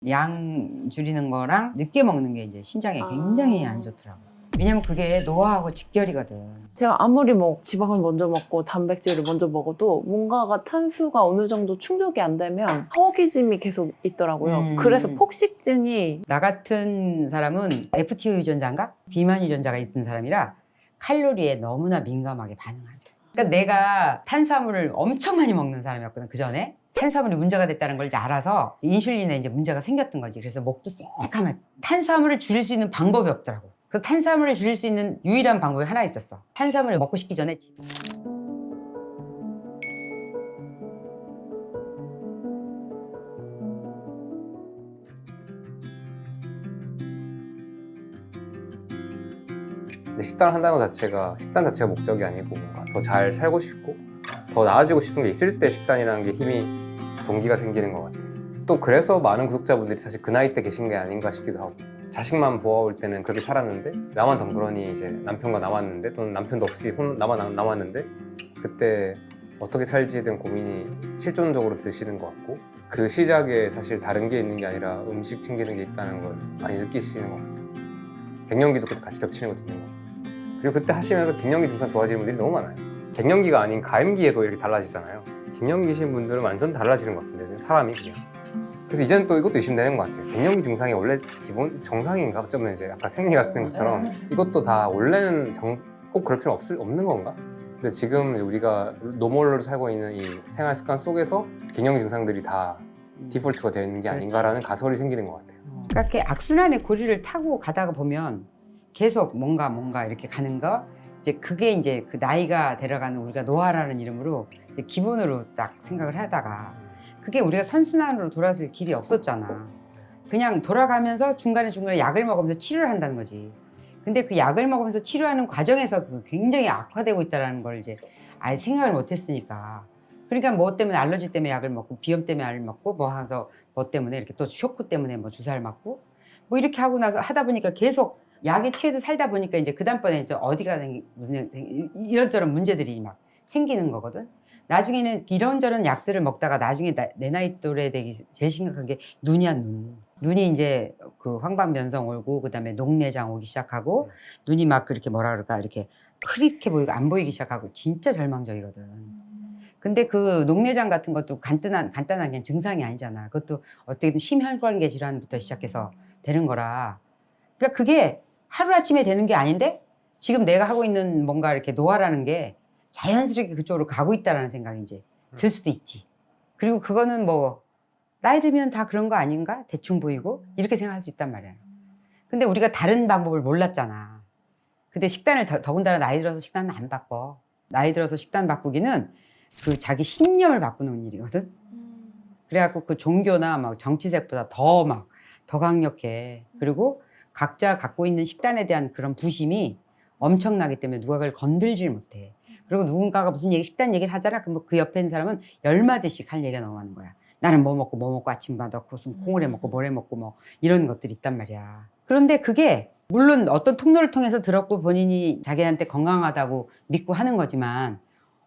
양 줄이는 거랑 늦게 먹는 게 이제 신장에 굉장히 안 좋더라고. 왜냐면 그게 노화하고 직결이거든. 제가 아무리 뭐 지방을 먼저 먹고 단백질을 먼저 먹어도 뭔가가 탄수가 어느 정도 충족이 안 되면 허기짐이 계속 있더라고요. 그래서 폭식증이 나 같은 사람은 FTO 유전자인가? 비만 유전자가 있는 사람이라 칼로리에 너무나 민감하게 반응하죠. 그러니까 내가 탄수화물을 엄청 많이 먹는 사람이었거든, 그 전에. 탄수화물이 문제가 됐다는 걸 이제 알아서 인슐린에 이제 문제가 생겼던 거지. 그래서 목도 새까맣게. 탄수화물을 줄일 수 있는 방법이 없더라고. 그 탄수화물을 줄일 수 있는 유일한 방법이 하나 있었어. 탄수화물을 먹고 싶기 전에 근데 식단을 한다는 것 자체가 식단 자체가 목적이 아니고 뭔가 더 잘 살고 싶고 더 나아지고 싶은 게 있을 때 식단이라는 게 힘이 동기가 생기는 것 같아요. 또 그래서 많은 구독자분들이 사실 그 나이 때 계신 게 아닌가 싶기도 하고, 자식만 보아올 때는 그렇게 살았는데 나만 덩그러니 이제 남편과 남았는데, 또는 남편도 없이 나만 남았는데 그때 어떻게 살지에 대한 고민이 실존적으로 드시는 것 같고, 그 시작에 사실 다른 게 있는 게 아니라 음식 챙기는 게 있다는 걸 많이 느끼시는 것 같아요. 갱년기도 그때 같이 겹치는 것도 있는 것 같아요. 그리고 그때 하시면서 갱년기 증상 좋아지는 분들이 너무 많아요. 갱년기가 아닌 가임기에도 이렇게 달라지잖아요. 갱년기신 분들은 완전 달라지는 것 같은데, 사람이 그냥. 그래서 이제는 또 이것도 의심되는 것 같아요. 갱년기 증상이 원래 기본 정상인가? 어쩌면 이제 아까 생리가 쓰는 것처럼 이것도 다 원래는 꼭 그럴 필요 없는 건가? 근데 지금 우리가 노멀로 살고 있는 이 생활 습관 속에서 갱년기 증상들이 다 디폴트가 되어 있는 게 아닌가라는 가설이 생기는 것 같아요. 그러니까 이렇게 악순환의 고리를 타고 가다가 보면 계속 뭔가 이렇게 가는 거, 이제 그게 이제 그 나이가 들어가는 우리가 노화라는 이름으로 이제 기본으로 딱 생각을 하다가 그게 우리가 선순환으로 돌아설 길이 없었잖아. 그냥 돌아가면서 중간에 약을 먹으면서 치료를 한다는 거지. 근데 그 약을 먹으면서 치료하는 과정에서 그 굉장히 악화되고 있다는 걸 이제 아예 생각을 못 했으니까. 그러니까 뭐 때문에 알러지 때문에 약을 먹고 비염 때문에 약을 먹고 뭐 해서 뭐 때문에 이렇게 또 쇼크 때문에 뭐 주사를 맞고 뭐 이렇게 하고 나서 하다 보니까 계속 약에 취해서 살다 보니까 이제 그 다음번에 이제 어디가 무슨 이런저런 문제들이 막 생기는 거거든. 나중에는 이런저런 약들을 먹다가 나중에 내 나이 또래 되기 제일 심각한 게 눈이야, 눈. 눈이 이제 그 황반변성 오고 그다음에 녹내장 오기 시작하고 눈이 막 그렇게 뭐라 그럴까 이렇게 흐릿해 보이고 안 보이기 시작하고 진짜 절망적이거든. 근데 그 녹내장 같은 것도 간단한 그냥 증상이 아니잖아. 그것도 어떻게든 심혈관계 질환부터 시작해서 되는 거라. 그러니까 그게 하루아침에 되는 게 아닌데 지금 내가 하고 있는 뭔가 이렇게 노화라는 게 자연스럽게 그쪽으로 가고 있다라는 생각이 이제 들 수도 있지. 그리고 그거는 뭐 나이 들면 다 그런 거 아닌가? 대충 보이고 이렇게 생각할 수 있단 말이야. 근데 우리가 다른 방법을 몰랐잖아. 근데 식단을 더군다나 나이 들어서 식단은 안 바꿔. 나이 들어서 식단 바꾸기는 그 자기 신념을 바꾸는 일이거든. 그래갖고 그 종교나 막 정치색보다 더 강력해. 그리고 각자 갖고 있는 식단에 대한 그런 부심이 엄청나기 때문에 누가 그걸 건들질 못해. 그리고 누군가가 무슨 식단 얘기를 하잖아. 그럼 그 옆에 있는 사람은 10마디씩 할 얘기가 너무 많은 거야. 나는 뭐 먹고 아침마다 무슨 콩을 해 먹고 뭘 해 먹고 뭐 이런 것들이 있단 말이야. 그런데 그게 물론 어떤 통로를 통해서 들었고 본인이 자기한테 건강하다고 믿고 하는 거지만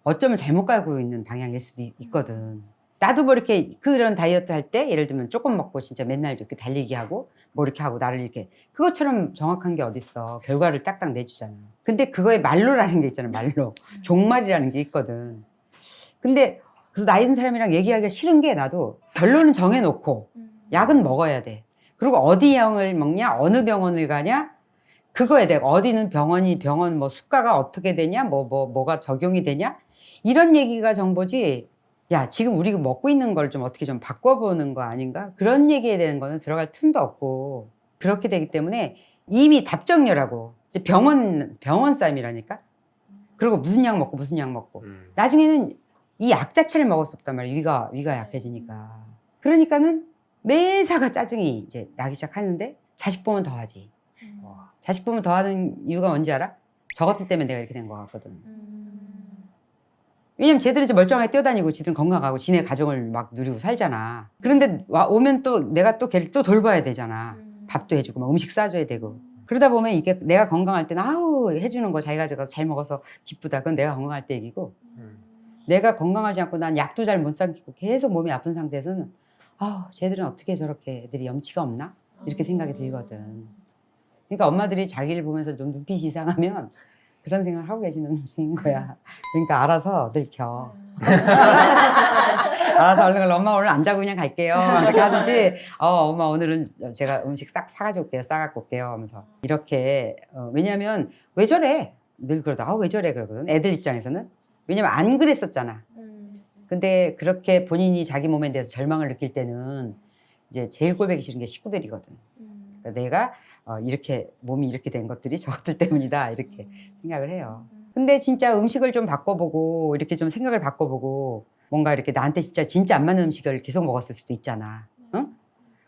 어쩌면 잘못 가고 있는 방향일 수도 있거든. 나도 뭐 이렇게 그런 다이어트 할 때 예를 들면 조금 먹고 진짜 맨날 이렇게 달리기 하고 뭐 이렇게 하고 나를 이렇게 그것처럼 정확한 게 어딨어. 결과를 딱딱 내주잖아. 근데 그거에 말로라는 게 있잖아. 말로. 종말이라는 게 있거든. 근데 그래서 나이 든 사람이랑 얘기하기가 싫은 게 나도 결론은 정해놓고 약은 먹어야 돼. 그리고 어디 약을 먹냐, 어느 병원을 가냐, 그거에 대해 어디는 병원 뭐 수가가 어떻게 되냐, 뭐가 적용이 되냐, 이런 얘기가 정보지. 야, 지금 우리가 먹고 있는 걸 좀 어떻게 좀 바꿔보는 거 아닌가? 그런 얘기에 대한 거는 들어갈 틈도 없고 그렇게 되기 때문에 이미 답정료라고 이제 병원 싸움이라니까. 그리고 무슨 약 먹고 나중에는 이 약 자체를 먹을 수 없단 말이야. 위가 약해지니까. 그러니까는 매사가 짜증이 이제 나기 시작하는데 자식 보면 더 하지. 자식 보면 더 하는 이유가 뭔지 알아? 저것들 때문에 내가 이렇게 된 것 같거든. 왜냐면 쟤들은 이제 멀쩡하게 뛰어다니고 지들은 건강하고 지네 가정을 막 누리고 살잖아. 그런데 오면 또 내가 또 걔를 또 돌봐야 되잖아. 밥도 해주고 막 음식 싸줘야 되고. 그러다 보면 이게 내가 건강할 때는 아우 해주는 거 자기가 가져가서 잘 먹어서 기쁘다. 그건 내가 건강할 때 얘기고 내가 건강하지 않고 난 약도 잘 못 삼키고 계속 몸이 아픈 상태에서는 쟤들은 어떻게 저렇게 애들이 염치가 없나? 이렇게 생각이 들거든. 그러니까 엄마들이 자기를 보면서 좀 눈빛이 이상하면 그런 생각을 하고 계시는 중인 거야. 그러니까 알아서 늙혀. 알아서 얼른 엄마 오늘 안 자고 그냥 갈게요. 이렇게 하든지 엄마 오늘은 제가 음식 싹 사가지고 올게요. 싸갖고 올게요 하면서 이렇게 왜냐면 왜 저래? 늘 그러다 왜 저래 그러거든. 애들 입장에서는. 왜냐면 안 그랬었잖아. 근데 그렇게 본인이 자기 몸에 대해서 절망을 느낄 때는 이제 제일 꼴보기 싫은 게 식구들이거든. 그러니까 내가 이렇게 몸이 이렇게 된 것들이 저것들 때문이다 이렇게 생각을 해요. 근데 진짜 음식을 좀 바꿔보고 이렇게 좀 생각을 바꿔보고 뭔가 이렇게 나한테 진짜 안 맞는 음식을 계속 먹었을 수도 있잖아. 응?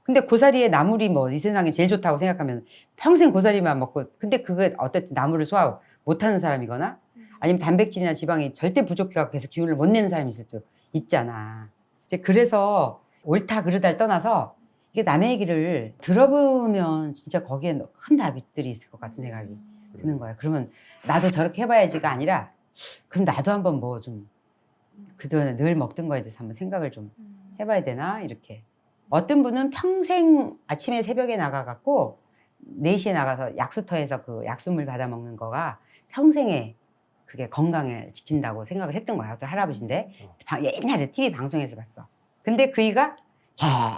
근데 고사리에 나물이 뭐 이 세상에 제일 좋다고 생각하면 평생 고사리만 먹고 근데 그게 어쨌든 나물을 소화 못하는 사람이거나 아니면 단백질이나 지방이 절대 부족해서 계속 기운을 못 내는 사람이 있을 수도 있잖아. 이제 그래서 옳다 그르다를 떠나서 이게 남의 얘기를 들어보면 진짜 거기에 큰 답들이 있을 것 같은 생각이 드는 거야. 그러면 나도 저렇게 해봐야지가 아니라 그럼 나도 한번 뭐 좀 그동안에 늘 먹던 거에 대해서 한번 생각을 좀 해봐야 되나 이렇게. 어떤 분은 평생 아침에 새벽에 나가갖고 4시에 나가서 약수터에서 그 약수물 받아 먹는 거가 평생에 그게 건강을 지킨다고 생각을 했던 거야. 어떤 할아버지인데 옛날에 TV 방송에서 봤어. 근데 그이가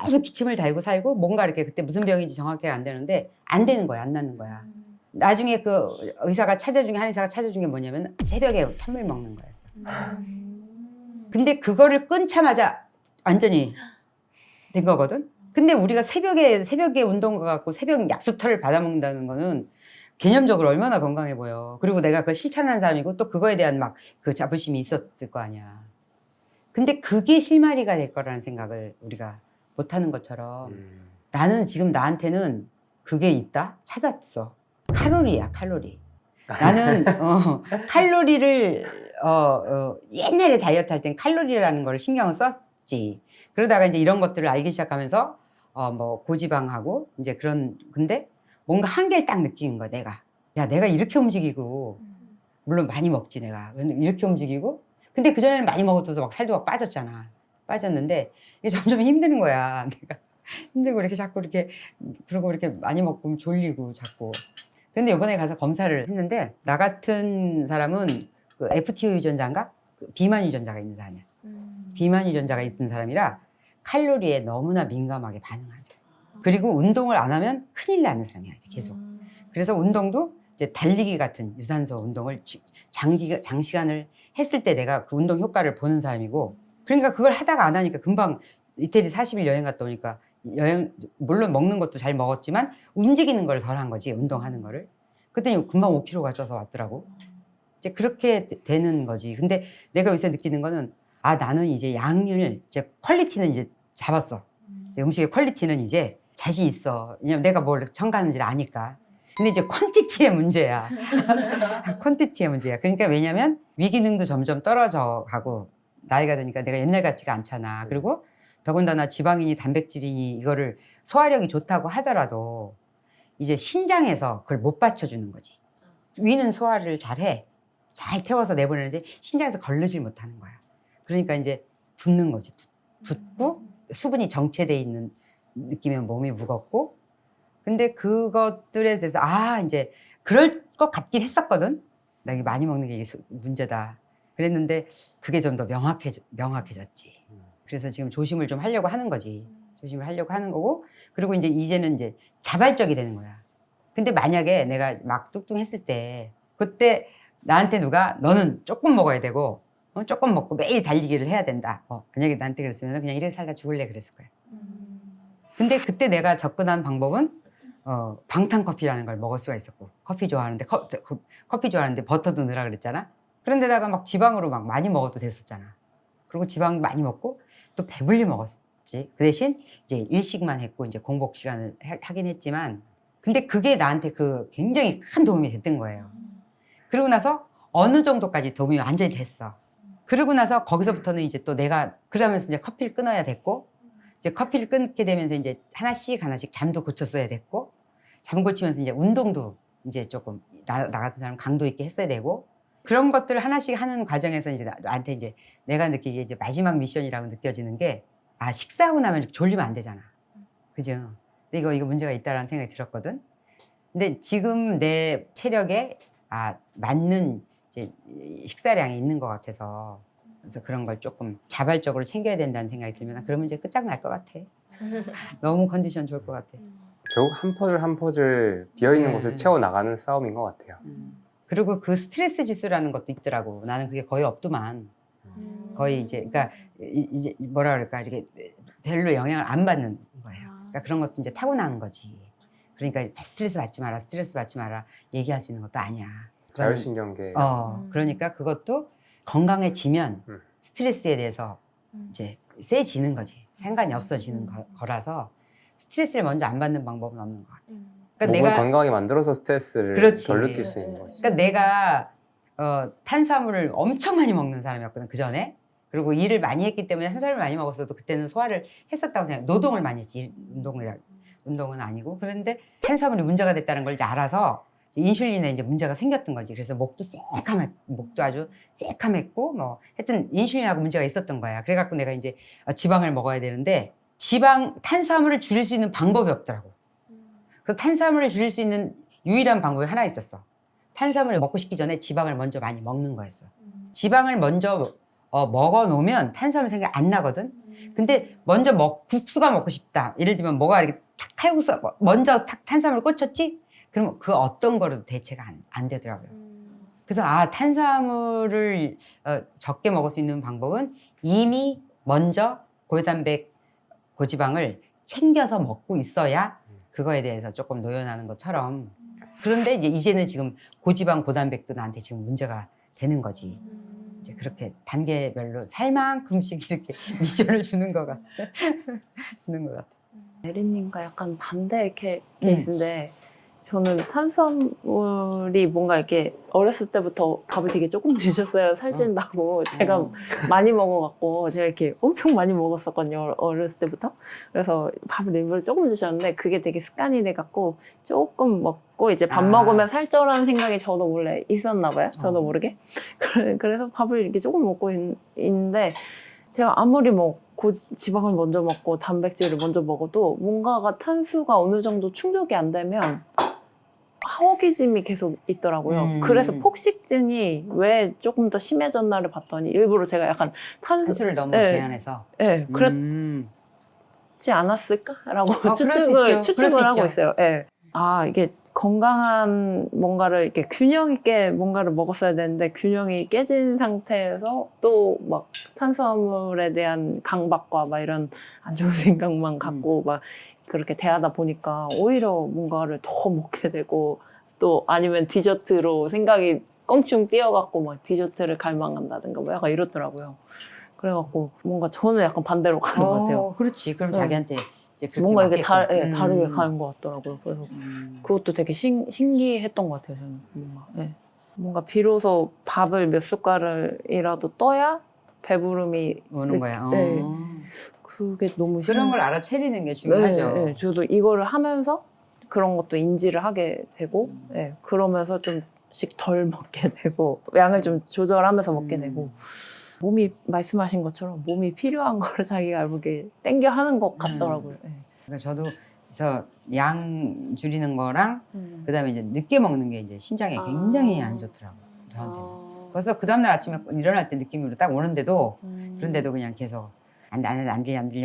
계속 기침을 달고 살고 뭔가 이렇게 그때 무슨 병인지 정확히 안 되는데 안 되는 거야. 안 낫는 거야. 나중에 그 의사가 찾아준 게 한의사가 찾아준 게 뭐냐면 새벽에 찬물 먹는 거였어. 근데 그거를 끊자마자 완전히 된 거거든. 근데 우리가 새벽에 운동 가갖고 새벽 약수터를 받아 먹는다는 거는 개념적으로 얼마나 건강해 보여. 그리고 내가 그걸 실천하는 사람이고 또 그거에 대한 막 그 자부심이 있었을 거 아니야. 근데 그게 실마리가 될 거라는 생각을 우리가 못 하는 것처럼 나는 지금 나한테는 그게 있다? 찾았어. 칼로리야, 칼로리. 나는 칼로리를 옛날에 다이어트 할 땐 칼로리라는 걸 신경을 썼지. 그러다가 이제 이런 것들을 알기 시작하면서 뭐 고지방하고 이제 근데 뭔가 한계를 딱 느끼는 거야, 내가. 야, 내가 이렇게 움직이고 물론 많이 먹지 내가. 이렇게 움직이고 근데 그전에는 많이 먹어도 막 살도 막 빠졌잖아. 빠졌는데 이게 점점 힘드는 거야. 내가 힘들고 이렇게 자꾸 이렇게 그러고 이렇게 많이 먹고 졸리고 자꾸. 근데 이번에 가서 검사를 했는데 나 같은 사람은 그 FTO 유전자인가? 그 비만 유전자가 있는 사람이야. 비만 유전자가 있는 사람이라 칼로리에 너무나 민감하게 반응하죠. 그리고 운동을 안 하면 큰일 나는 사람이야, 이제 계속. 그래서 운동도 이제 달리기 같은 유산소 운동을 장시간을 했을 때 내가 그 운동 효과를 보는 사람이고 그러니까 그걸 하다가 안 하니까 금방 이태리 40일 여행 갔다 오니까 물론 먹는 것도 잘 먹었지만 움직이는 걸 덜 한 거지, 운동하는 거를. 그랬더니 금방 5kg가 쪄서 왔더라고. 이제 그렇게 되는 거지. 근데 내가 요새 느끼는 거는 나는 이제 양을 이제 퀄리티는 이제 잡았어. 이제 음식의 퀄리티는 이제 자신 있어. 왜냐면 내가 뭘 첨가하는지를 아니까. 근데 이제 퀀티티의 문제야. 퀀티티의 문제야. 그러니까 왜냐면 위기능도 점점 떨어져 가고 나이가 드니까 내가 옛날 같지가 않잖아. 그리고 더군다나 지방이니 단백질이니 이거를 소화력이 좋다고 하더라도 이제 신장에서 그걸 못 받쳐주는 거지. 위는 소화를 잘해. 잘 태워서 내보내는데 신장에서 걸르질 못하는 거야. 그러니까 이제 붓는 거지. 붓고 수분이 정체돼 있는 느낌이면 몸이 무겁고 근데 그것들에 대해서 이제 그럴 것 같긴 했었거든. 나 이게 많이 먹는 게 이게 문제다. 그랬는데 그게 좀 더 명확해졌지. 그래서 지금 조심을 좀 하려고 하는 거지. 조심을 하려고 하는 거고 그리고 이제는 이제 자발적이 되는 거야. 근데 만약에 내가 막 뚱뚱했을 때 그때 나한테 누가 너는 조금 먹어야 되고 조금 먹고 매일 달리기를 해야 된다. 만약에 나한테 그랬으면 그냥 이래 살다 죽을래 그랬을 거야. 근데 그때 내가 접근한 방법은 방탄커피라는 걸 먹을 수가 있었고 커피 좋아하는데 버터도 넣으라 그랬잖아. 그런데다가 막 지방으로 막 많이 먹어도 됐었잖아. 그리고 지방 많이 먹고 또 배불리 먹었지. 그 대신 이제 일식만 했고 이제 공복 시간을 하긴 했지만 근데 그게 나한테 그 굉장히 큰 도움이 됐던 거예요. 그러고 나서 어느 정도까지 도움이 완전히 됐어. 그러고 나서 거기서부터는 이제 또 내가 그러면서 이제 커피를 끊어야 됐고 이제 커피를 끊게 되면서 이제 하나씩 잠도 고쳤어야 됐고 잠 고치면서 이제 운동도 이제 조금 나 같은 사람 강도 있게 했어야 되고 그런 것들을 하나씩 하는 과정에서 이제 나한테 이제 내가 느끼기에 이제 마지막 미션이라고 느껴지는 게 아, 식사하고 나면 이렇게 졸리면 안 되잖아. 그죠? 근데 이거 문제가 있다라는 생각이 들었거든. 근데 지금 내 체력에 맞는 이제 식사량이 있는 것 같아서 그래서 그런 걸 조금 자발적으로 챙겨야 된다는 생각이 들면 그러면 이제 끝장날 것 같아. 너무 컨디션 좋을 것 같아. 결국 한 퍼즐 비어있는 네. 곳을 채워나가는 싸움인 것 같아요. 그리고 그 스트레스 지수라는 것도 있더라고. 나는 그게 거의 없더만. 거의 이제 그러니까 이제 뭐라 그럴까 이렇게 별로 영향을 안 받는 거예요. 그러니까 그런 것도 이제 타고나는 거지. 그러니까 스트레스 받지 마라 얘기할 수 있는 것도 아니야. 자율신경계. 그러니까 그것도 건강해지면 스트레스에 대해서 이제 세지는 거지. 상관이 없어지는 거라서 스트레스를 먼저 안 받는 방법은 없는 것 같아. 그러니까 몸을 건강하게 만들어서 스트레스를 그렇지. 덜 느낄 수 있는 거지. 그러니까 내가 탄수화물을 엄청 많이 먹는 사람이었거든 그 전에. 그리고 일을 많이 했기 때문에 탄수화물을 많이 먹었어도 그때는 소화를 했었다고 생각해. 노동을 많이 했지. 운동은 아니고. 그런데 탄수화물이 문제가 됐다는 걸 이제 알아서 인슐린에 이제 문제가 생겼던 거지. 그래서 목도 아주 새카맸고 뭐 하여튼 인슐린하고 문제가 있었던 거야. 그래갖고 내가 이제 지방을 먹어야 되는데 탄수화물을 줄일 수 있는 방법이 없더라고. 그 탄수화물을 줄일 수 있는 유일한 방법이 하나 있었어. 탄수화물을 먹고 싶기 전에 지방을 먼저 많이 먹는 거였어. 지방을 먼저 먹어 놓으면 탄수화물 생각이 안 나거든. 근데 먼저 국수가 먹고 싶다. 예를 들면 뭐가 이렇게 칼국수 먼저 탄수화물을 꽂혔지? 그러면 그 어떤 거로도 대체가 안 되더라고요. 그래서 탄수화물을 적게 먹을 수 있는 방법은 이미 먼저 고단백, 고지방을 챙겨서 먹고 있어야 그거에 대해서 조금 노연하는 것처럼. 그런데 이제는 지금 고지방, 고단백도 나한테 지금 문제가 되는 거지. 이제 그렇게 단계별로 살만큼씩 이렇게 미션을 주는 것 같아. 에리님과 약간 반대 케이스인데 저는 탄수화물이 뭔가 이렇게 어렸을 때부터 밥을 되게 조금 주셨어요. 살찐다고. 제가 많이 먹어갖고 제가 이렇게 엄청 많이 먹었었거든요. 어렸을 때부터. 그래서 밥을 일부러 조금 주셨는데 그게 되게 습관이 돼갖고 조금 먹고 이제 밥 먹으면 살쪄라는 생각이 저도 원래 있었나 봐요. 저도 모르게. 그래서 밥을 이렇게 조금 먹고 있는데 제가 아무리 지방을 먼저 먹고 단백질을 먼저 먹어도 뭔가가 탄수가 어느 정도 충족이 안 되면 허기짐이 계속 있더라고요. 그래서 폭식증이 왜 조금 더 심해졌나를 봤더니 일부러 제가 약간 탄수를 너무 제한해서 그랬지 않았을까라고 그럴 추측을 수 하고 있죠. 있어요. 이게 건강한 뭔가를 이렇게 균형 있게 뭔가를 먹었어야 되는데 균형이 깨진 상태에서 또 막 탄수화물에 대한 강박과 막 이런 안 좋은 생각만 갖고 막 그렇게 대하다 보니까 오히려 뭔가를 더 먹게 되고 또 아니면 디저트로 생각이 껑충 뛰어갖고 막 디저트를 갈망한다든가 뭐 약간 이렇더라고요. 그래갖고 뭔가 저는 약간 반대로 가는 것 같아요. 그렇지. 그럼 자기한테 이제 그렇게 뭔가 이게 맞게끔. 다르게 가는 것 같더라고요. 그래서 그것도 되게 신기했던 것 같아요. 저는 뭔가 비로소 밥을 몇 숟갈이라도 떠야 배부름이 오는 거야. 그게 너무 그런 걸 알아차리는 게 중요하죠. 저도 이거를 하면서 그런 것도 인지를 하게 되고 그러면서 좀씩 덜 먹게 되고 양을 좀 조절하면서 먹게 되고 몸이 말씀하신 것처럼 몸이 필요한 거를 자기가 알게 땡겨 하는 것 같더라고요. 그러니까 저도 그래서 양 줄이는 거랑 그다음에 이제 늦게 먹는 게 이제 신장에 굉장히 안 좋더라고요. 저한테는. 벌써 그 다음날 아침에 일어날 때 느낌으로 딱 오는데도 그런데도 그냥 계속 안 들려.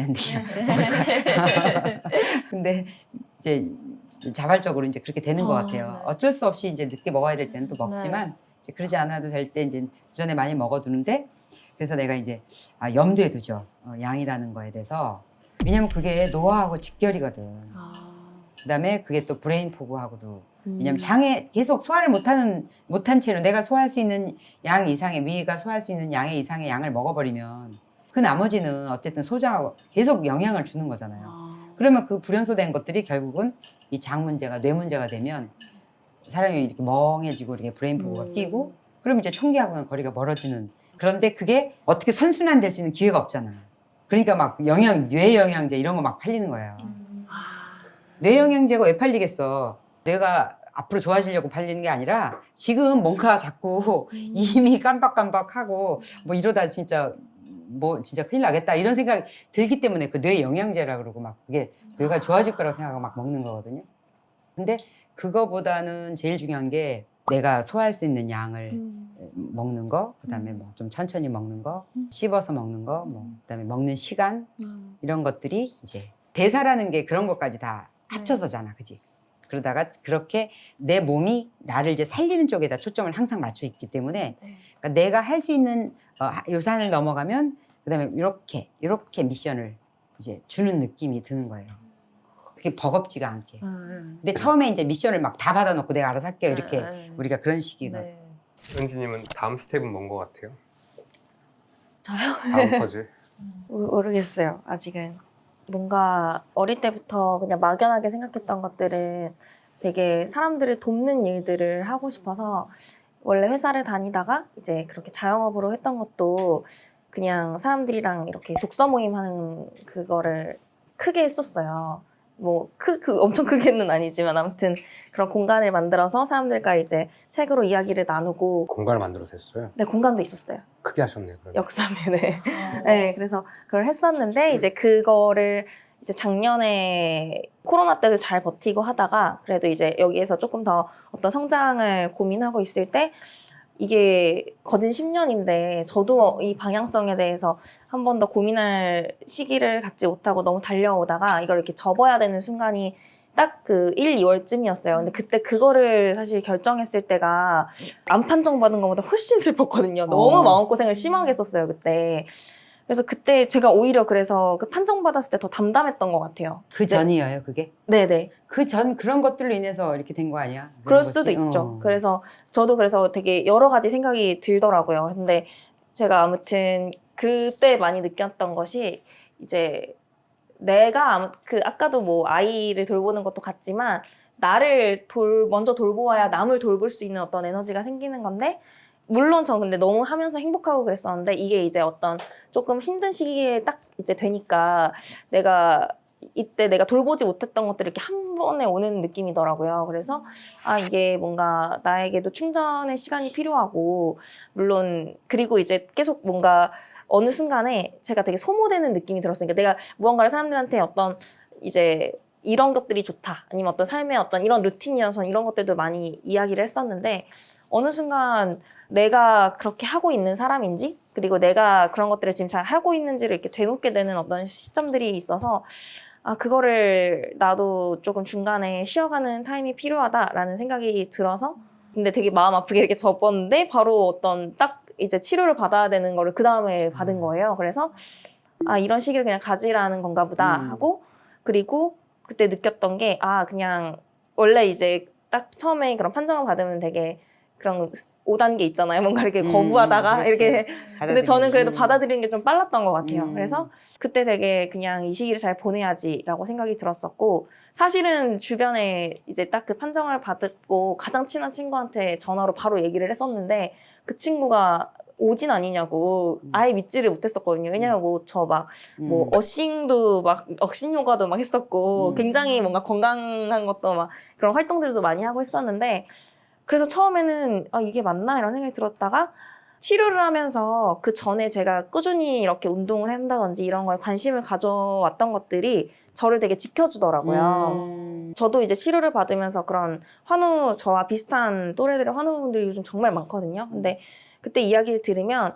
근데 이제 자발적으로 이제 그렇게 되는 것 같아요. 어쩔 수 없이 이제 늦게 먹어야 될 때는 또 먹지만 이제 그러지 않아도 될 때 이제 그전에 많이 먹어두는데 그래서 내가 이제 염두에 두죠. 양이라는 거에 대해서. 왜냐면 그게 노화하고 직결이거든. 그다음에 그게 또 브레인 포그하고도 왜냐면 장에 계속 소화를 못한 채로 내가 소화할 수 있는 양 이상의 위가 소화할 수 있는 양의 이상의 양을 먹어버리면 그 나머지는 어쨌든 소장하고 계속 영향을 주는 거잖아요. 그러면 그 불연소된 것들이 결국은 이 장 문제가 뇌 문제가 되면 사람이 이렇게 멍해지고 이렇게 브레인 포그가 끼고 그럼 이제 총기하고는 거리가 멀어지는. 그런데 그게 어떻게 선순환될 수 있는 기회가 없잖아. 그러니까 막 뇌 영양제 이런 거 막 팔리는 거예요. 뇌 영양제가 왜 팔리겠어? 뇌가 앞으로 좋아지려고 팔리는 게 아니라 지금 뭔가 자꾸 이미 깜박깜박하고 뭐 이러다 진짜 뭐 진짜 큰일 나겠다 이런 생각이 들기 때문에 그 뇌 영양제라 그러고 막 그게 뇌가 좋아질 거라고 생각하고 막 먹는 거거든요. 근데 그거보다는 제일 중요한 게 내가 소화할 수 있는 양을 먹는 거, 그다음에 뭐 좀 천천히 먹는 거, 씹어서 먹는 거, 뭐 그다음에 먹는 시간 이런 것들이 이제 대사라는 게 그런 것까지 다 합쳐서잖아, 그지? 그러다가 그렇게 내 몸이 나를 이제 살리는 쪽에다 초점을 항상 맞춰 있기 때문에 그러니까 내가 할 수 있는 요 산을 넘어가면 그다음에 이렇게 미션을 이제 주는 느낌이 드는 거예요. 그게 버겁지가 않게. 근데 처음에 이제 미션을 막 다 받아놓고 내가 알아서 할게요. 이렇게 우리가 그런 식이거든. 은지님은 다음 스텝은 뭔 것 같아요? 저요? 다음 퍼즐? 모르겠어요. 아직은. 뭔가 어릴 때부터 그냥 막연하게 생각했던 것들은 되게 사람들을 돕는 일들을 하고 싶어서 원래 회사를 다니다가 이제 그렇게 자영업으로 했던 것도 그냥 사람들이랑 이렇게 독서 모임 하는 그거를 크게 했었어요. 뭐 엄청 크게는 아니지만 아무튼 그런 공간을 만들어서 사람들과 이제 책으로 이야기를 나누고. 공간을 만들어서 했어요? 네, 공간도 있었어요. 크게 하셨네요. 그러면. 역삼회네. 네, 그래서 그걸 했었는데 이제 그거를 이제 작년에 코로나 때도 잘 버티고 하다가 그래도 이제 여기에서 조금 더 어떤 성장을 고민하고 있을 때 이게 거진 10년인데 저도 이 방향성에 대해서 한 번 더 고민할 시기를 갖지 못하고 너무 달려오다가 이걸 이렇게 접어야 되는 순간이 딱 그 1, 2월쯤이었어요. 근데 그때 그거를 사실 결정했을 때가 안 판정받은 것보다 훨씬 슬펐거든요. 너무 마음고생을 심하게 했었어요, 그때. 그래서 그때 제가 오히려 그래서 그 판정받았을 때 더 담담했던 것 같아요. 그 전이에요, 그게? 네네. 그 전 그런 것들로 인해서 이렇게 된 거 아니야? 그럴 수도 있죠. 그래서 저도 그래서 되게 여러 가지 생각이 들더라고요. 근데 제가 아무튼 그때 많이 느꼈던 것이 이제 내가 아까도 뭐 아이를 돌보는 것도 같지만 나를 먼저 돌보아야 남을 돌볼 수 있는 어떤 에너지가 생기는 건데 물론 전 근데 너무 하면서 행복하고 그랬었는데 이게 이제 어떤 조금 힘든 시기에 딱 이제 되니까 이때 내가 돌보지 못했던 것들이 이렇게 한 번에 오는 느낌이더라고요. 그래서 이게 뭔가 나에게도 충전의 시간이 필요하고 물론 그리고 이제 계속 뭔가 어느 순간에 제가 되게 소모되는 느낌이 들었으니까 내가 무언가를 사람들한테 어떤 이제 이런 것들이 좋다 아니면 어떤 삶의 어떤 이런 루틴이어서 이런 것들도 많이 이야기를 했었는데 어느 순간 내가 그렇게 하고 있는 사람인지 그리고 내가 그런 것들을 지금 잘 하고 있는지를 이렇게 되묻게 되는 어떤 시점들이 있어서 그거를 나도 조금 중간에 쉬어가는 타임이 필요하다라는 생각이 들어서 근데 되게 마음 아프게 이렇게 접었는데 바로 어떤 딱 이제 치료를 받아야 되는 거를 그 다음에 받은 거예요. 그래서 이런 시기를 그냥 가지라는 건가 보다 하고 그리고 그때 느꼈던 게 그냥 원래 이제 딱 처음에 그런 판정을 받으면 되게 그런 5단계 있잖아요. 뭔가 이렇게 거부하다가 그렇지. 이렇게 근데 저는 그래도 받아들이기. 받아들이는 게 좀 빨랐던 것 같아요. 그래서 그때 되게 그냥 이 시기를 잘 보내야지라고 생각이 들었었고 사실은 주변에 이제 딱 그 판정을 받고 가장 친한 친구한테 전화로 바로 얘기를 했었는데 그 친구가 오진 아니냐고 아예 믿지를 못했었거든요. 왜냐면 뭐 저 막 뭐 어싱도 막 억신 요가도 막 했었고 굉장히 뭔가 건강한 것도 막 그런 활동들도 많이 하고 했었는데 그래서 처음에는 이게 맞나 이런 생각이 들었다가 치료를 하면서 그 전에 제가 꾸준히 이렇게 운동을 한다든지 이런 거에 관심을 가져왔던 것들이 저를 되게 지켜주더라고요. 저도 이제 치료를 받으면서 그런 저와 비슷한 또래들의 환우분들이 요즘 정말 많거든요. 근데 그때 이야기를 들으면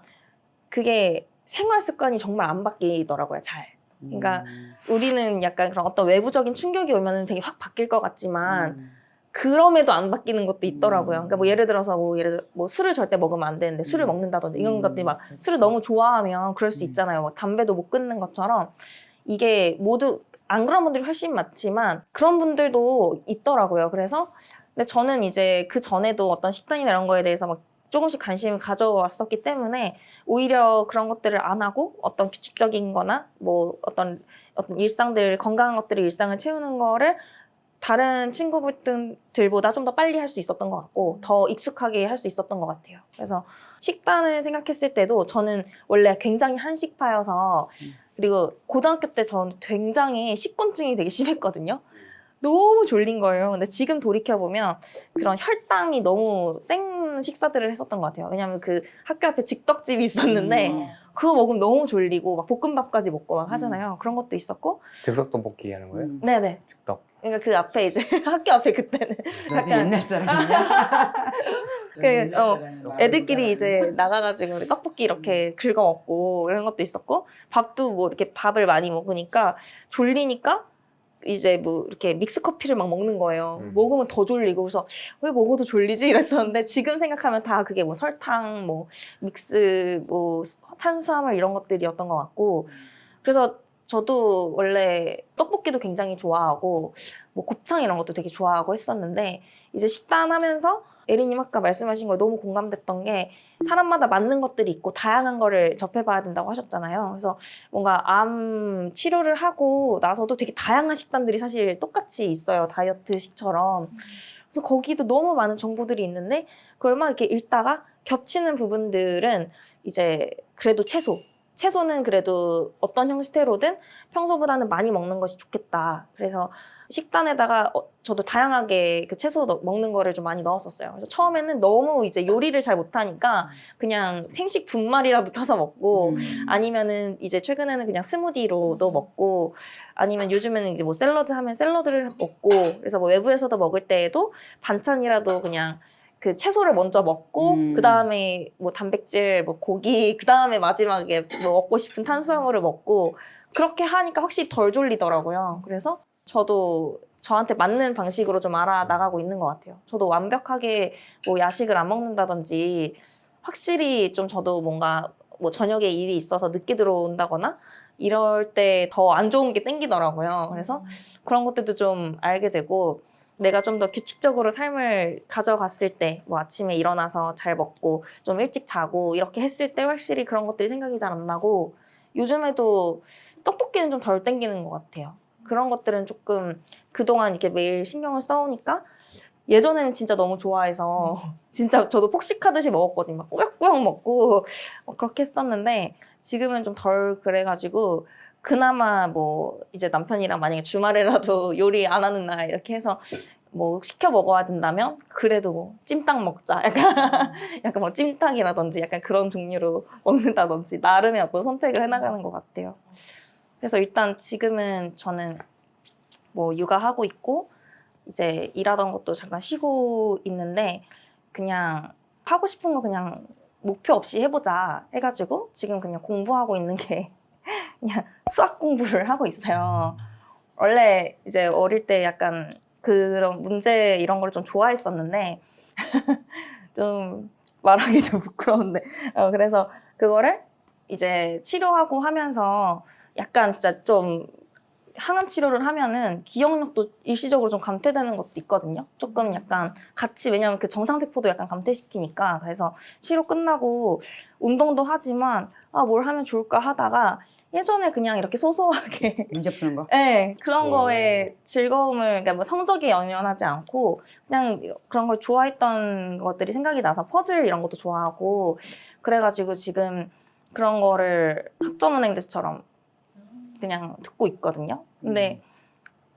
그게 생활 습관이 정말 안 바뀌더라고요, 잘. 그러니까 우리는 약간 그런 어떤 외부적인 충격이 오면 되게 확 바뀔 것 같지만 그럼에도 안 바뀌는 것도 있더라고요. 그러니까 뭐 예를 들어서 뭐 술을 절대 먹으면 안 되는데 술을 먹는다든지 이런 것들이 막 그렇지. 술을 너무 좋아하면 그럴 수 있잖아요. 막 담배도 못 끊는 것처럼 이게 모두 안 그런 분들이 훨씬 많지만 그런 분들도 있더라고요. 그래서 근데 저는 이제 그 전에도 어떤 식단이나 이런 거에 대해서 막 조금씩 관심을 가져왔었기 때문에 오히려 그런 것들을 안 하고 어떤 규칙적인 거나 뭐 어떤 일상들 건강한 것들을 일상을 채우는 거를 다른 친구들보다 좀 더 빨리 할 수 있었던 것 같고 더 익숙하게 할 수 있었던 것 같아요. 그래서 식단을 생각했을 때도 저는 원래 굉장히 한식파여서 그리고 고등학교 때 저는 굉장히 식곤증이 되게 심했거든요. 너무 졸린 거예요. 근데 지금 돌이켜보면 그런 혈당이 너무 센 식사들을 했었던 것 같아요. 왜냐하면 그 학교 앞에 직덕집이 있었는데 그거 먹으면 너무 졸리고 막 볶음밥까지 먹고 막 하잖아요. 그런 것도 있었고. 즉석 떡볶이 하는 거예요? 네네. 즉석. 그러니까 그 앞에 이제 학교 앞에 그때는 너도 약간 옛날 사람이냐? 애들끼리 이제 나가가지고 떡볶이 이렇게 긁어 먹고 이런 것도 있었고, 밥도 뭐 이렇게 밥을 많이 먹으니까 졸리니까 이제 뭐 이렇게 믹스 커피를 막 먹는 거예요. 먹으면 더 졸리고, 그래서 왜 먹어도 졸리지 이랬었는데 지금 생각하면 다 그게 뭐 설탕, 뭐 믹스, 뭐 탄수화물 이런 것들이었던 것 같고, 그래서 저도 원래 떡볶이도 굉장히 좋아하고 뭐 곱창 이런 것도 되게 좋아하고 했었는데, 이제 식단하면서 에리님 아까 말씀하신 거에 너무 공감됐던 게, 사람마다 맞는 것들이 있고 다양한 거를 접해봐야 된다고 하셨잖아요. 그래서 뭔가 암 치료를 하고 나서도 되게 다양한 식단들이 사실 똑같이 있어요. 다이어트식처럼. 그래서 거기도 너무 많은 정보들이 있는데 그걸 막 이렇게 읽다가 겹치는 부분들은 이제 그래도 채소는 그래도 어떤 형태로든 평소보다는 많이 먹는 것이 좋겠다. 그래서 식단에다가 저도 다양하게 그 채소 먹는 거를 좀 많이 넣었었어요. 그래서 처음에는 너무 이제 요리를 잘 못하니까 그냥 생식 분말이라도 타서 먹고, 아니면은 이제 최근에는 그냥 스무디로도 먹고, 아니면 요즘에는 이제 뭐 샐러드 하면 샐러드를 먹고, 그래서 뭐 외부에서도 먹을 때에도 반찬이라도 그냥 그 채소를 먼저 먹고 그 다음에 뭐 단백질, 뭐 고기, 그 다음에 마지막에 뭐 먹고 싶은 탄수화물을 먹고, 그렇게 하니까 확실히 덜 졸리더라고요. 그래서 저도 저한테 맞는 방식으로 좀 알아나가고 있는 것 같아요. 저도 완벽하게 뭐 야식을 안 먹는다든지, 확실히 좀 저도 뭔가 뭐 저녁에 일이 있어서 늦게 들어온다거나 이럴 때 더 안 좋은 게 땡기더라고요. 그래서 그런 것들도 좀 알게 되고, 내가 좀 더 규칙적으로 삶을 가져갔을 때, 뭐 아침에 일어나서 잘 먹고 좀 일찍 자고 이렇게 했을 때 확실히 그런 것들이 생각이 잘 안 나고, 요즘에도 떡볶이는 좀 덜 땡기는 것 같아요. 그런 것들은 조금 그동안 이렇게 매일 신경을 써오니까, 예전에는 진짜 너무 좋아해서 진짜 저도 폭식하듯이 먹었거든요. 막 꾸역꾸역 먹고 그렇게 했었는데, 지금은 좀 덜 그래가지고, 그나마 뭐 이제 남편이랑 만약에 주말에라도 요리 안 하는 날 이렇게 해서 뭐 시켜 먹어야 된다면 그래도 뭐 찜닭 먹자, 약간 뭐 찜닭이라든지 약간 그런 종류로 먹는다든지 나름의 어떤 선택을 해나가는 것 같아요. 그래서 일단 지금은 저는 뭐 육아하고 있고 이제 일하던 것도 잠깐 쉬고 있는데, 그냥 하고 싶은 거 그냥 목표 없이 해보자 해가지고 지금 그냥 공부하고 있는 게 그냥 수학 공부를 하고 있어요. 원래 이제 어릴 때 약간 그런 문제 이런 걸 좀 좋아했었는데 좀 말하기 좀 부끄러운데, 그래서 그거를 이제 치료하고 하면서 약간 진짜 좀 항암 치료를 하면은 기억력도 일시적으로 좀 감퇴되는 것도 있거든요. 조금 약간 같이, 왜냐면 그 정상세포도 약간 감퇴시키니까. 그래서 치료 끝나고 운동도 하지만 뭘 하면 좋을까 하다가 예전에 그냥 이렇게 소소하게 문제 푸는 거? 네, 그런 거에 즐거움을, 그러니까 뭐 성적에 연연하지 않고 그냥 그런 걸 좋아했던 것들이 생각이 나서 퍼즐 이런 것도 좋아하고, 그래가지고 지금 그런 거를 학점은행대처럼 그냥 듣고 있거든요. 근데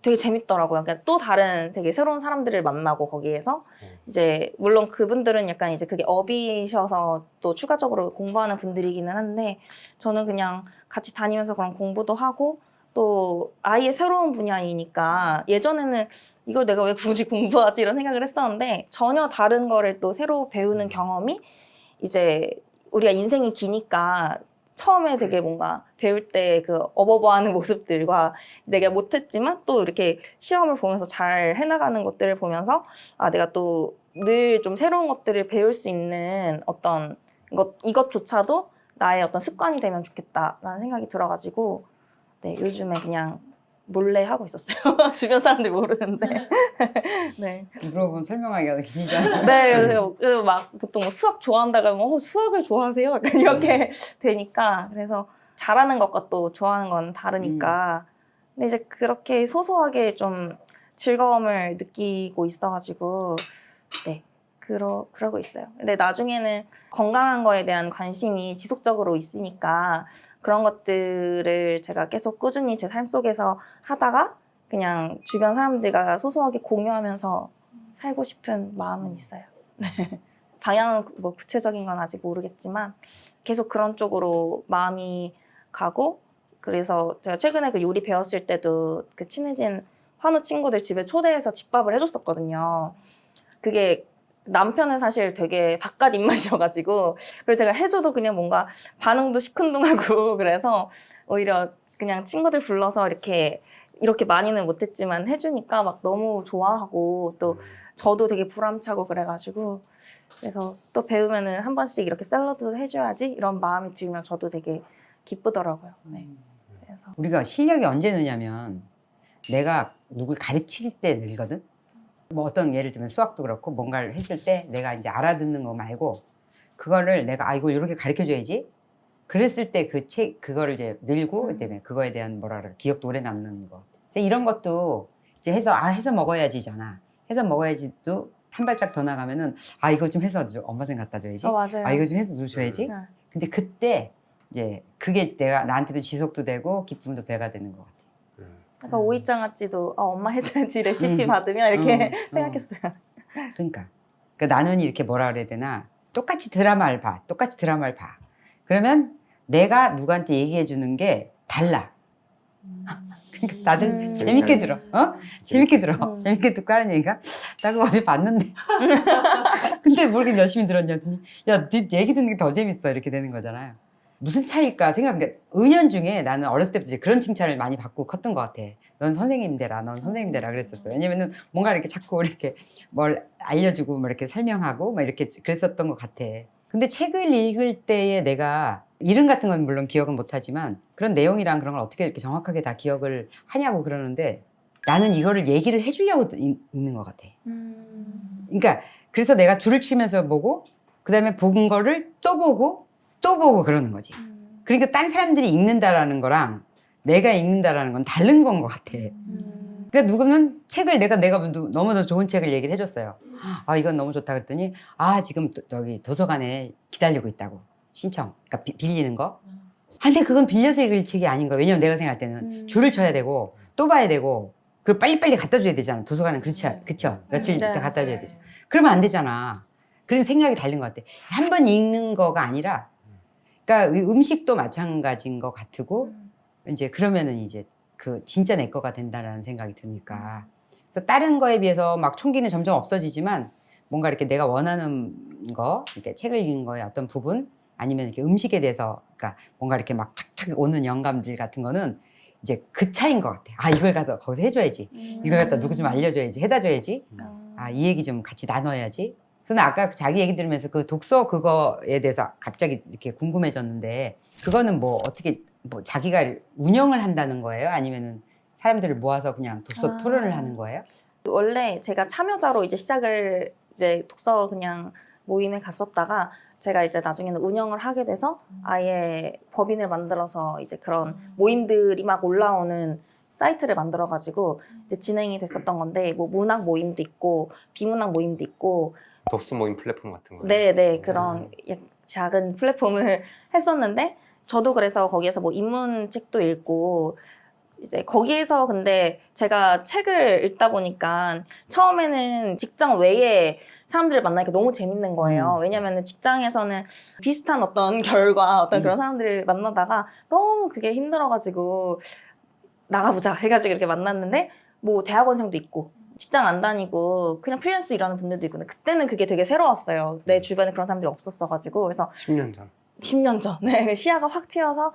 되게 재밌더라고요. 그러니까 또 다른 되게 새로운 사람들을 만나고 거기에서 이제 물론 그분들은 약간 이제 그게 업이셔서 또 추가적으로 공부하는 분들이기는 한데, 저는 그냥 같이 다니면서 그런 공부도 하고, 또 아예 새로운 분야이니까 예전에는 이걸 내가 왜 굳이 공부하지 이런 생각을 했었는데, 전혀 다른 거를 또 새로 배우는 경험이, 이제 우리가 인생이 기니까 처음에 되게 뭔가 배울 때 그 어버버하는 모습들과 내가 못했지만 또 이렇게 시험을 보면서 잘 해나가는 것들을 보면서 내가 또 늘 좀 새로운 것들을 배울 수 있는 어떤 이것조차도 나의 어떤 습관이 되면 좋겠다라는 생각이 들어가지고, 네, 요즘에 그냥 몰래 하고 있었어요. 주변 사람들 모르는데. 네. 물어보면 설명하기가 길잖아. 네, 그래서 막 보통 뭐 수학 좋아한다 그러면 수학을 좋아하세요? 약간 이렇게 되니까. 그래서 잘하는 것과 또 좋아하는 건 다르니까. 근데 이제 그렇게 소소하게 좀 즐거움을 느끼고 있어가지고, 네, 그러고 있어요. 근데 나중에는 건강한 거에 대한 관심이 지속적으로 있으니까 그런 것들을 제가 계속 꾸준히 제 삶 속에서 하다가 그냥 주변 사람들과 소소하게 공유하면서 살고 싶은 마음은 있어요. 방향은 뭐 구체적인 건 아직 모르겠지만 계속 그런 쪽으로 마음이 가고 그래서 제가 최근에 그 요리 배웠을 때도 그 친해진 한우 친구들 집에 초대해서 집밥을 해줬었거든요. 그게 남편은 사실 되게 바깥 입맛이어가지고 그래서 제가 해줘도 그냥 뭔가 반응도 시큰둥하고 그래서 오히려 그냥 친구들 불러서 이렇게 많이는 못했지만 해주니까 막 너무 좋아하고 또 저도 되게 보람차고 그래가지고 그래서 또 배우면은 한 번씩 이렇게 샐러드 해줘야지 이런 마음이 들면 저도 되게 기쁘더라고요. 네. 그래서 우리가 실력이 언제 느냐면 내가 누굴 가르칠 때 늘거든. 뭐 어떤 예를 들면 수학도 그렇고 뭔가를 했을 때 내가 이제 알아듣는 거 말고 그거를 내가 이거 이렇게 가르쳐 줘야지. 그랬을 때 그거를 이제 늘고 때문에 그거에 대한 뭐라 그래 기억도 오래 남는 거. 이제 이런 것도 이제 해서 먹어야지잖아. 해서 먹어야지도 한 발짝 더 나가면은 이거 좀 해서 엄마 좀 갖다 줘야지. 맞아요. 이거 좀 해서 줘야지. 네. 근데 그때 이제 그게 내가 나한테도 지속도 되고 기쁨도 배가 되는 것 같아. 약간 오이장아찌도 엄마 해줘야지 레시피 받으면 이렇게 생각했어요. 그러니까 나는 이렇게 뭐라 그래야 되나 똑같이 드라마를 봐. 그러면 내가 누구한테 얘기해 주는 게 달라. 그러니까 다들 재밌게 들어. 재밌게 들어. 재밌게 듣고 하는 얘기가 나 그거 어제 봤는데 근데 뭘 이렇게 열심히 들었냐 했더니 야, 네 얘기 듣는 게 더 재밌어 이렇게 되는 거잖아요. 무슨 차이일까 그러니까 은연중에 나는 어렸을 때부터 이제 그런 칭찬을 많이 받고 컸던 것 같아. 넌 선생님 되라 그랬었어. 왜냐면은 뭔가 이렇게 자꾸 이렇게 뭘 알려주고 뭐 이렇게 설명하고 막 이렇게 그랬었던 것 같아. 근데 책을 읽을 때에 내가 이름 같은 건 물론 기억은 못하지만 그런 내용이랑 그런 걸 어떻게 이렇게 정확하게 다 기억을 하냐고 그러는데 나는 이거를 얘기를 해주려고 읽는 것 같아. 그러니까 그래서 내가 줄을 치면서 보고 그다음에 본 거를 또 보고 그러는 거지. 그러니까 딴 사람들이 읽는다라는 거랑 내가 읽는다라는 건 다른 건 것 같아. 그러니까 누구는 책을 내가 너무나 좋은 책을 얘기를 해줬어요. 이건 너무 좋다 그랬더니 지금 여기 도서관에 기다리고 있다고 신청. 그러니까 빌리는 거. 근데 그건 빌려서 읽을 책이 아닌 거야. 왜냐면 내가 생각할 때는 줄을 쳐야 되고 또 봐야 되고 그걸 빨리빨리 갖다 줘야 되잖아. 도서관은 그쵸? 며칠 있다 갖다 줘야 되죠. 그러면 안 되잖아. 그런 생각이 다른 것 같아. 한 번 읽는 거가 아니라 그러니까 음식도 마찬가지인 것 같고 이제 그러면은 이제 그 진짜 내 거가 된다라는 생각이 드니까 그래서 다른 거에 비해서 막 총기는 점점 없어지지만 뭔가 이렇게 내가 원하는 거 이렇게 책을 읽은 거의 어떤 부분 아니면 이렇게 음식에 대해서 그러니까 뭔가 이렇게 막 착착 오는 영감들 같은 거는 이제 그 차이인 것 같아. 이걸 가서 거기서 해줘야지. 이걸 갖다 누구 좀 알려줘야지. 해다 줘야지. 이 얘기 좀 같이 나눠야지. 그래서 나 아까 자기 얘기 들으면서 그 독서 그거에 대해서 갑자기 이렇게 궁금해졌는데 그거는 뭐 어떻게 뭐 자기가 운영을 한다는 거예요? 아니면은 사람들을 모아서 그냥 독서 토론을 하는 거예요? 원래 제가 참여자로 이제 시작을 이제 독서 그냥 모임에 갔었다가 제가 이제 나중에는 운영을 하게 돼서 아예 법인을 만들어서 이제 그런 모임들이 막 올라오는 사이트를 만들어가지고 이제 진행이 됐었던 건데 뭐 문학 모임도 있고 비문학 모임도 있고 독서 모임 플랫폼 같은 거. 네네 그런 작은 플랫폼을 했었는데 저도 그래서 거기에서 뭐 입문책도 읽고 이제 거기에서 근데 제가 책을 읽다 보니까 처음에는 직장 외에 사람들을 만나니까 너무 재밌는 거예요. 왜냐면은 직장에서는 비슷한 어떤 결과 어떤 그런 사람들을 만나다가 너무 그게 힘들어가지고 나가보자 해가지고 이렇게 만났는데 뭐 대학원생도 있고 직장 안 다니고 그냥 프리랜서 일하는 분들도 있고 그때는 그게 되게 새로웠어요. 내 주변에 그런 사람들이 없었어가지고 그래서 10년 전. 10년 전 시야가 확 튀어서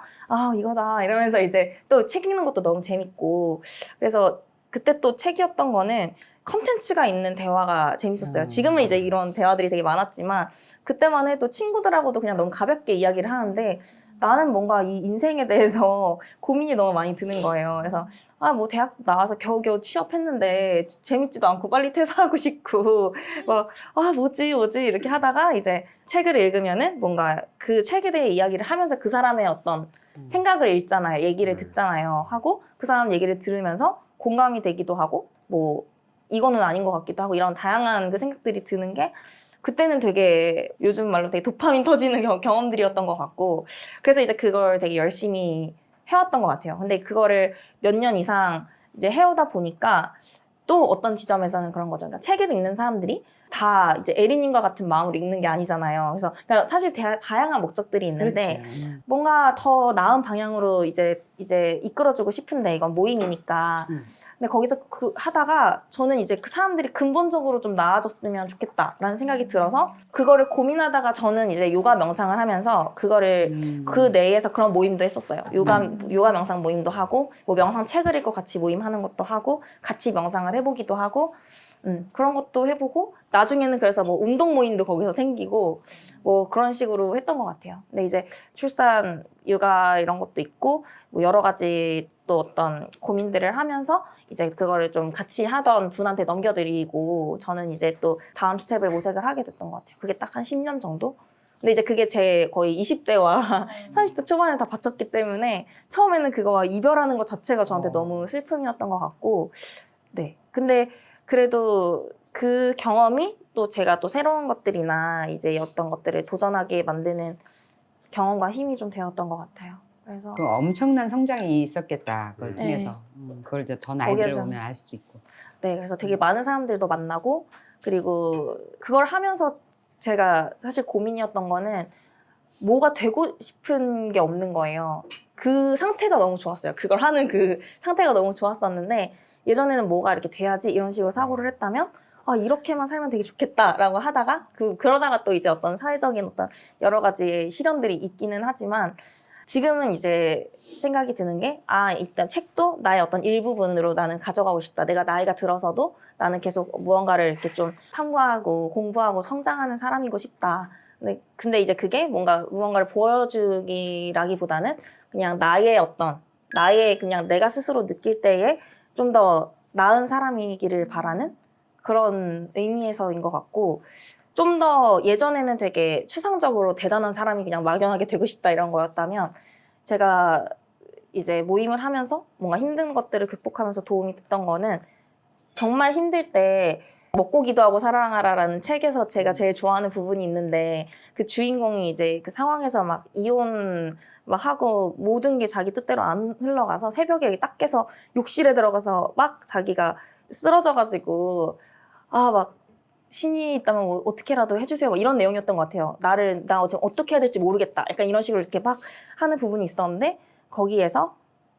이거다 이러면서 이제 또 책 읽는 것도 너무 재밌고 그래서 그때 또 책이었던 거는 컨텐츠가 있는 대화가 재밌었어요. 지금은 이제 이런 대화들이 되게 많았지만 그때만 해도 친구들하고도 그냥 너무 가볍게 이야기를 하는데 나는 뭔가 이 인생에 대해서 고민이 너무 많이 드는 거예요. 그래서 뭐 대학 나와서 겨우겨우 취업했는데 재밌지도 않고 빨리 퇴사하고 싶고 뭐지 이렇게 하다가 이제 책을 읽으면은 뭔가 그 책에 대해 이야기를 하면서 그 사람의 어떤 생각을 읽잖아요. 얘기를 듣잖아요. 하고 그 사람 얘기를 들으면서 공감이 되기도 하고 뭐 이거는 아닌 것 같기도 하고 이런 다양한 그 생각들이 드는 게 그때는 되게 요즘 말로 되게 도파민 터지는 경험들이었던 것 같고 그래서 이제 그걸 되게 열심히 해왔던 것 같아요. 근데 그거를 몇 년 이상 이제 해오다 보니까 또 어떤 지점에서는 그런 거죠. 그러니까 책을 읽는 사람들이 다 이제 에리님과 같은 마음으로 읽는 게 아니잖아요. 그래서 그러니까 사실 다양한 목적들이 있는데 그렇죠. 뭔가 더 나은 방향으로 이제 이끌어주고 싶은데 이건 모임이니까. 근데 거기서 하다가 저는 이제 그 사람들이 근본적으로 좀 나아졌으면 좋겠다라는 생각이 들어서 그거를 고민하다가 저는 이제 요가 명상을 하면서 그거를 그 내에서 그런 모임도 했었어요. 요가 명상 모임도 하고 뭐 명상 책을 읽고 같이 모임하는 것도 하고 같이 명상을 해보기도 하고 그런 것도 해보고 나중에는 그래서 뭐 운동 모임도 거기서 생기고 뭐 그런 식으로 했던 것 같아요. 근데 이제 출산, 육아 이런 것도 있고 뭐 여러 가지 또 어떤 고민들을 하면서 이제 그거를 좀 같이 하던 분한테 넘겨드리고 저는 이제 또 다음 스텝을 모색을 하게 됐던 것 같아요. 그게 딱 한 10년 정도? 근데 이제 그게 제 거의 20대와 30대 초반에 다 바쳤기 때문에 처음에는 그거와 이별하는 것 자체가 저한테 너무 슬픔이었던 것 같고 네. 근데 그래도 그 경험이 또 제가 또 새로운 것들이나 이제 어떤 것들을 도전하게 만드는 경험과 힘이 좀 되었던 것 같아요. 그래서 그 엄청난 성장이 있었겠다. 그걸 네. 통해서. 그걸 이제 더 나이 거기에서. 들어보면 알 수도 있고. 네, 그래서 되게 많은 사람들도 만나고 그리고 그걸 하면서 제가 사실 고민이었던 거는 뭐가 되고 싶은 게 없는 거예요. 그 상태가 너무 좋았어요. 그걸 하는 그 상태가 너무 좋았었는데 예전에는 뭐가 이렇게 돼야지 이런 식으로 사고를 했다면 아 이렇게만 살면 되게 좋겠다라고 하다가 그러다가 또 이제 어떤 사회적인 어떤 여러 가지 시련들이 있기는 하지만 지금은 이제 생각이 드는 게 일단 책도 나의 어떤 일부분으로 나는 가져가고 싶다. 내가 나이가 들어서도 나는 계속 무언가를 이렇게 좀 탐구하고 공부하고 성장하는 사람이고 싶다. 근데 이제 그게 무언가를 보여주기라기보다는 그냥 나의 그냥 내가 스스로 느낄 때에 좀 더 나은 사람이기를 바라는 그런 의미에서인 것 같고 좀 더 예전에는 되게 추상적으로 대단한 사람이 그냥 막연하게 되고 싶다 이런 거였다면 제가 이제 모임을 하면서 뭔가 힘든 것들을 극복하면서 도움이 됐던 거는 정말 힘들 때 먹고 기도하고 사랑하라라는 책에서 제가 제일 좋아하는 부분이 있는데 그 주인공이 이제 그 상황에서 막 이혼 막 하고 모든 게 자기 뜻대로 안 흘러가서 새벽에 이렇게 딱 깨서 욕실에 들어가서 막 자기가 쓰러져가지고 막 신이 있다면 뭐 어떻게라도 해주세요. 막 이런 내용이었던 것 같아요. 나 지금 어떻게 해야 될지 모르겠다. 약간 이런 식으로 이렇게 막 하는 부분이 있었는데 거기에서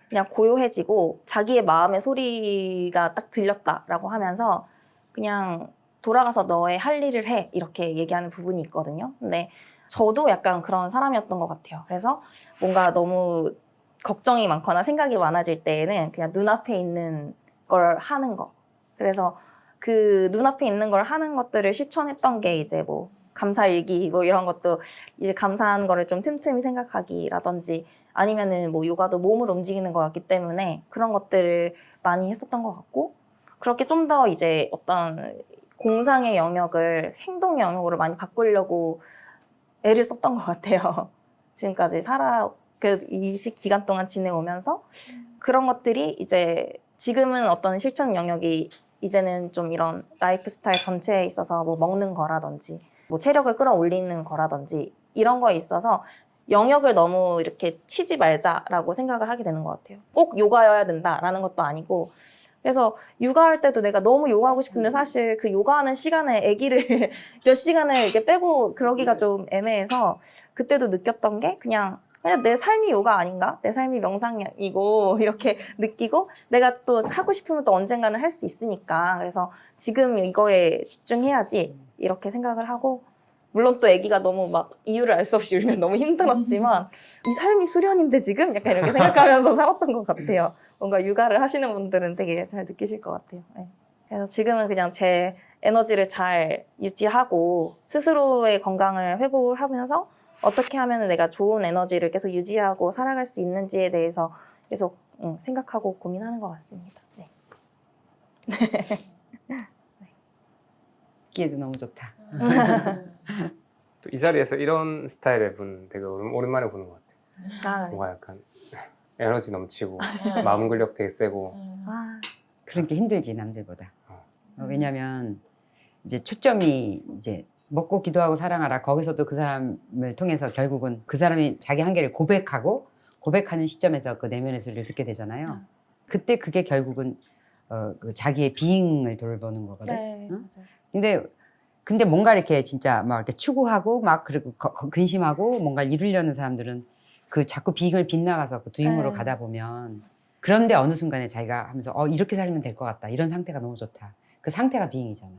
그냥 고요해지고 자기의 마음의 소리가 딱 들렸다라고 하면서 그냥 돌아가서 너의 할 일을 해 이렇게 얘기하는 부분이 있거든요. 근데 저도 약간 그런 사람이었던 것 같아요. 그래서 뭔가 너무 걱정이 많거나 생각이 많아질 때에는 그냥 눈앞에 있는 걸 하는 거. 그래서 그 눈앞에 있는 걸 하는 것들을 실천했던 게 이제 뭐 감사일기 뭐 이런 것도 이제 감사한 거를 좀 틈틈이 생각하기라든지 아니면은 뭐 요가도 몸을 움직이는 거였기 때문에 그런 것들을 많이 했었던 것 같고 그렇게 좀 더 이제 어떤 공상의 영역을 행동의 영역으로 많이 바꾸려고 애를 썼던 것 같아요. 지금까지 그래도 이 기간 동안 지내오면서 그런 것들이 이제 지금은 어떤 실천 영역이 이제는 좀 이런 라이프 스타일 전체에 있어서 뭐 먹는 거라든지 뭐 체력을 끌어올리는 거라든지 이런 거에 있어서 영역을 너무 이렇게 치지 말자라고 생각을 하게 되는 것 같아요. 꼭 요가여야 된다라는 것도 아니고 그래서 육아할 때도 내가 너무 요가하고 싶은데 사실 그 요가하는 시간에 아기를 몇 시간을 이렇게 빼고 그러기가 좀 애매해서 그때도 느꼈던 게 그냥 내 삶이 요가 아닌가? 내 삶이 명상이고 이렇게 느끼고 내가 또 하고 싶으면 또 언젠가는 할 수 있으니까 그래서 지금 이거에 집중해야지 이렇게 생각을 하고 물론 또 아기가 너무 막 이유를 알 수 없이 울면 너무 힘들었지만 이 삶이 수련인데 지금? 약간 이렇게 생각하면서 살았던 것 같아요. 뭔가 육아를 하시는 분들은 되게 잘 느끼실 것 같아요. 네. 그래서 지금은 그냥 제 에너지를 잘 유지하고 스스로의 건강을 회복을 하면서 어떻게 하면 내가 좋은 에너지를 계속 유지하고 살아갈 수 있는지에 대해서 계속 생각하고 고민하는 것 같습니다. 네. 듣기에도 너무 좋다. 또 이 자리에서 이런 스타일의 분 되게 오랜만에 보는 것 같아요. 네. 뭔가 약간 에너지 넘치고 마음 근력 되게 세고 그런 게 힘들지 남들보다. 왜냐면 이제 초점이 이제 먹고 기도하고 사랑하라 거기서도 그 사람을 통해서 결국은 그 사람이 자기 한계를 고백하고 고백하는 시점에서 그 내면의 소리를 듣게 되잖아요. 그때 그게 결국은 그 자기의 비잉을 돌보는 거거든. 네, 응? 맞아요. 근데 뭔가 이렇게 진짜 막 이렇게 추구하고 막 그리고 근심하고 뭔가 이루려는 사람들은 그 자꾸 비잉을 빗나가서 그 두잉으로 네. 가다 보면 그런데 어느 순간에 자기가 하면서 이렇게 살면 될 것 같다. 이런 상태가 너무 좋다. 그 상태가 비잉이잖아.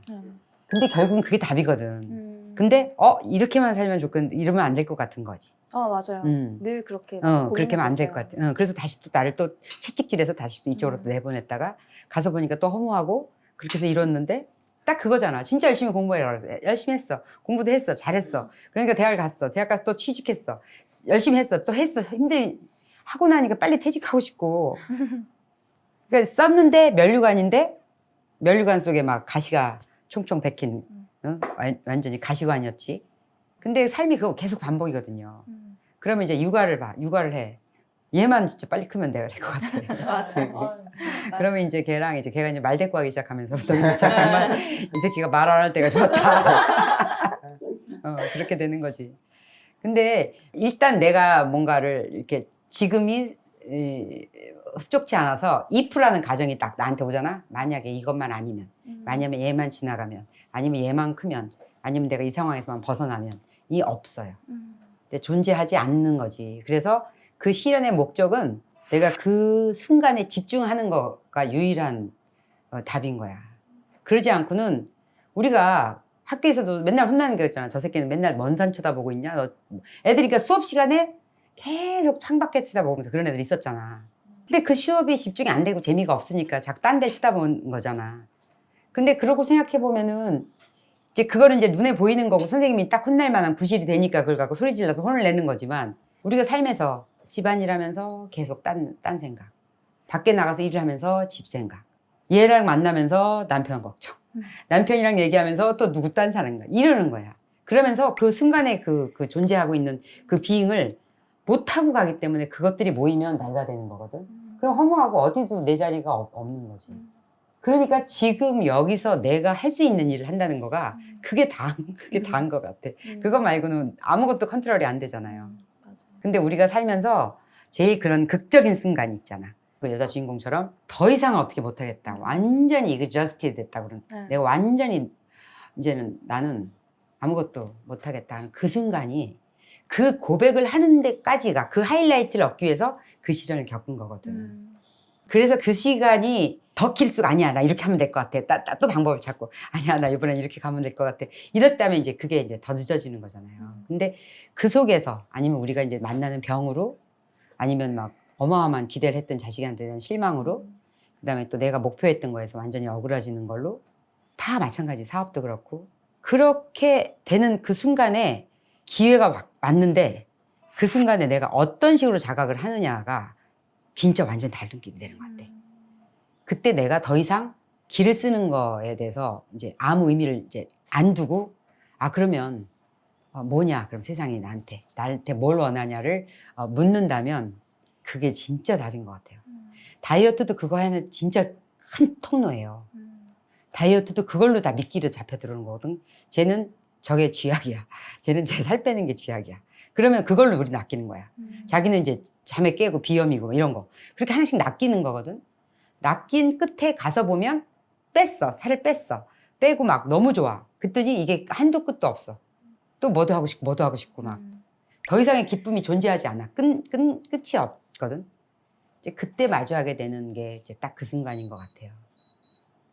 근데 결국은 그게 답이거든. 근데 이렇게만 살면 좋겠는데 이러면 안 될 것 같은 거지. 맞아요. 늘 그렇게 그렇게 하면 안 될 것 고민했었어요. 같아. 그래서 다시 또 나를 또 채찍질해서 다시 또 이쪽으로 또 내보냈다가 가서 보니까 또 허무하고 그렇게 해서 이뤘는데 딱 그거잖아. 진짜 열심히 공부해라 그래서 열심히 했어. 공부도 했어. 잘했어. 그러니까 대학을 갔어. 대학 가서 또 취직했어. 열심히 했어. 또 했어. 하고 나니까 빨리 퇴직하고 싶고. 그러니까 썼는데 면류관 속에 막 가시가 총총 박힌 완전히 가시관이었지. 근데 삶이 그거 계속 반복이거든요. 그러면 이제 육아를 해. 얘만 진짜 빨리 크면 내가 될 것 같아. 맞아요. 그러면 이제 걔가 이제 말 대꾸 하기 시작하면서부터 정말 이 새끼가 말 안 할 때가 좋았다. 그렇게 되는 거지. 근데 일단 내가 뭔가를 이렇게 지금이 흡족치 않아서 if라는 가정이 딱 나한테 오잖아. 만약에 이것만 아니면, 만약에 얘만 지나가면, 아니면 얘만 크면, 아니면 내가 이 상황에서만 벗어나면 이 없어요. 근데 존재하지 않는 거지. 그래서 그 실현의 목적은 내가 그 순간에 집중하는 거가 유일한 답인 거야. 그러지 않고는 우리가 학교에서도 맨날 혼나는 게 있잖아. 저 새끼는 맨날 먼 산 쳐다보고 있냐. 애들이 그러니까 수업 시간에 계속 창밖에 쳐다보면서 그런 애들 있었잖아. 근데 그 수업이 집중이 안 되고 재미가 없으니까 자꾸 딴 데를 쳐다보는 거잖아. 근데 그러고 생각해 보면은 이제 그거는 이제 눈에 보이는 거고 선생님이 딱 혼날 만한 구실이 되니까 그걸 갖고 소리 질러서 혼을 내는 거지만 우리가 살면서 집안일하면서 계속 딴 생각, 밖에 나가서 일을 하면서 집 생각, 얘랑 만나면서 남편 걱정, 남편이랑 얘기하면서 또 누구 딴 사람인가 이러는 거야. 그러면서 그 순간에 그 존재하고 있는 그 비잉을 못하고 가기 때문에 그것들이 모이면 나이가 되는 거거든. 그럼 허무하고 어디도 내 자리가 없는 거지. 그러니까 지금 여기서 내가 할 수 있는 일을 한다는 거가 그게 다인 것 같아. 그거 말고는 아무것도 컨트롤이 안 되잖아요. 근데 우리가 살면서 제일 그런 극적인 순간이 있잖아. 그 여자 주인공처럼 더 이상 어떻게 못하겠다. 완전히 exhausted 됐다. 그런. 내가 완전히 이제는 나는 아무것도 못하겠다 하는 그 순간이 그 고백을 하는 데까지가 그 하이라이트를 얻기 위해서 그 시련을 겪은 거거든. 그래서 그 시간이 더 길수록 아니야 나 이렇게 하면 될 것 같아. 또 방법을 찾고 아니야 나 이번엔 이렇게 가면 될 것 같아. 이랬다면 이제 그게 이제 더 늦어지는 거잖아요. 근데 그 속에서 아니면 우리가 이제 만나는 병으로 아니면 막 어마어마한 기대를 했던 자식한테 대한 실망으로 그다음에 또 내가 목표했던 거에서 완전히 어그러지는 걸로 다 마찬가지. 사업도 그렇고 그렇게 되는 그 순간에 기회가 왔는데 그 순간에 내가 어떤 식으로 자각을 하느냐가 진짜 완전 다른 길이 되는 것 같아. 그때 내가 더 이상 길을 쓰는 거에 대해서 이제 아무 의미를 이제 안 두고 그러면 뭐냐 그럼 세상이 나한테 뭘 원하냐를 묻는다면 그게 진짜 답인 것 같아요. 다이어트도 그거 하는 진짜 큰 통로예요. 다이어트도 그걸로 다 미끼로 잡혀 들어오는 거거든. 쟤는 저게 쥐약이야. 쟤는 제 살 빼는 게 쥐약이야. 그러면 그걸로 우리 낚이는 거야. 자기는 이제 잠에 깨고 비염이고 이런 거. 그렇게 하나씩 낚이는 거거든. 낚인 끝에 가서 보면 살을 뺐어. 빼고 막 너무 좋아. 그랬더니 이게 한도 끝도 없어. 또 뭐도 하고 싶고 막. 더 이상의 기쁨이 존재하지 않아. 끝이 없거든. 이제 그때 마주하게 되는 게 이제 딱 그 순간인 것 같아요.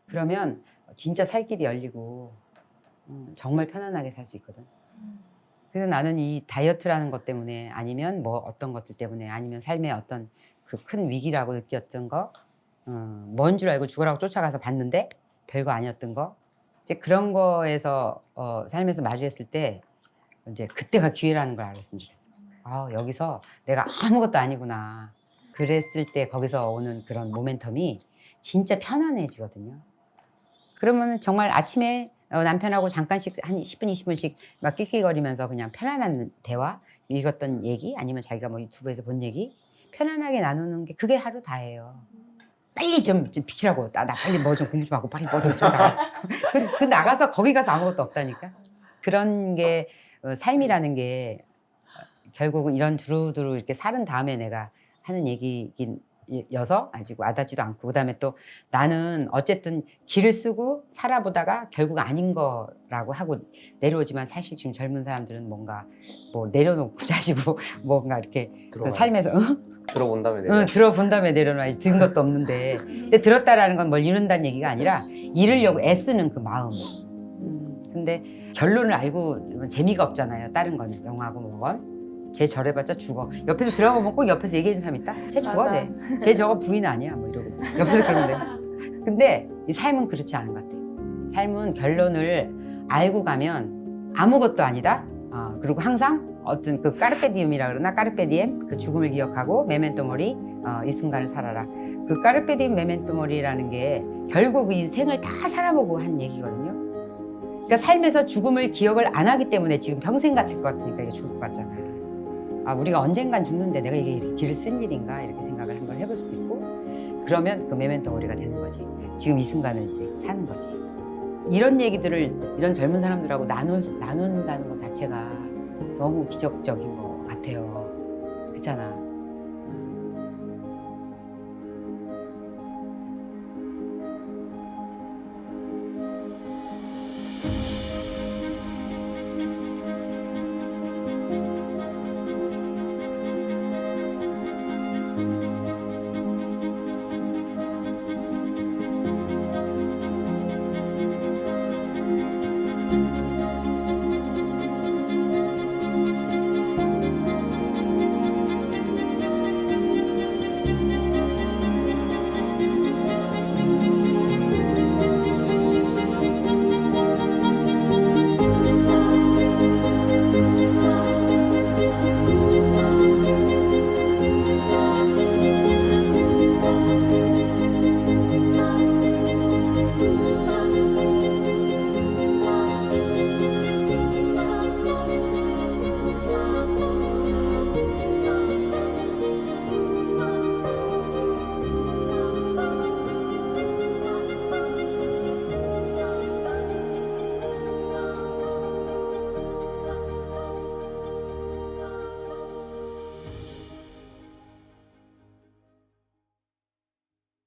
그러면 진짜 살 길이 열리고 정말 편안하게 살 수 있거든. 그래서 나는 이 다이어트라는 것 때문에 아니면 뭐 어떤 것들 때문에 아니면 삶의 어떤 그 큰 위기라고 느꼈던 거 뭔 줄 알고 죽으라고 쫓아가서 봤는데 별거 아니었던 거 이제 그런 거에서 삶에서 마주했을 때 이제 그때가 기회라는 걸 알았으면 좋겠어. 여기서 내가 아무것도 아니구나. 그랬을 때 거기서 오는 그런 모멘텀이 진짜 편안해지거든요. 그러면 정말 아침에 남편하고 잠깐씩 한 10분, 20분씩 막 낄낄거리면서 그냥 편안한 대화, 읽었던 얘기 아니면 자기가 뭐 유튜브에서 본 얘기 편안하게 나누는 게 그게 하루 다예요. 빨리 좀 비키라고. 나 빨리 뭐 좀 공부 좀 하고 빨리 뭐 좀 나가. 그 나가서 거기 가서 아무것도 없다니까. 그런 게 삶이라는 게 결국은 이런 두루두루 이렇게 살은 다음에 내가 하는 얘기긴 여서 아직 와닿지도 않고 그다음에 또 나는 어쨌든 길을 쓰고 살아보다가 결국 아닌 거라고 하고 내려오지만 사실 지금 젊은 사람들은 뭔가 뭐 내려놓고 자시고 뭔가 이렇게 들어봐요. 삶에서 들어본 다음에 내려. 들어본 다음에 내려놔야지 든 것도 없는데 근데 들었다라는 건 뭘 이룬다는 얘기가 아니라 이루려고 애쓰는 그 마음 근데 결론을 알고 재미가 없잖아요 다른 건 영화고 뭐건 쟤 저래봤자 죽어 옆에서 들어보면 꼭 옆에서 얘기해주는 사람 있다? 쟤 죽어 맞아. 쟤 저거 부인 아니야 뭐 이러고 옆에서 그러는데 근데 이 삶은 그렇지 않은 것 같아 삶은 결론을 알고 가면 아무것도 아니다 그리고 항상 어떤 그 까르페디움이라 그러나 까르페디엠 그 죽음을 기억하고 메멘토 모리 이 순간을 살아라 그 까르페디움 메멘토 모리라는 게 결국 이 생을 다 살아보고 한 얘기거든요 그러니까 삶에서 죽음을 기억을 안 하기 때문에 지금 평생 같을 것 같으니까 이게 죽을 것 같잖아 우리가 언젠간 죽는데 내가 이게 길을 쓴 일인가 이렇게 생각을 한번 해볼 수도 있고 그러면 그 메멘토 모리가 되는 거지 지금 이 순간을 이제 사는 거지 이런 얘기들을 이런 젊은 사람들하고 나눈다는 것 자체가 너무 기적적인 것 같아요 그렇잖아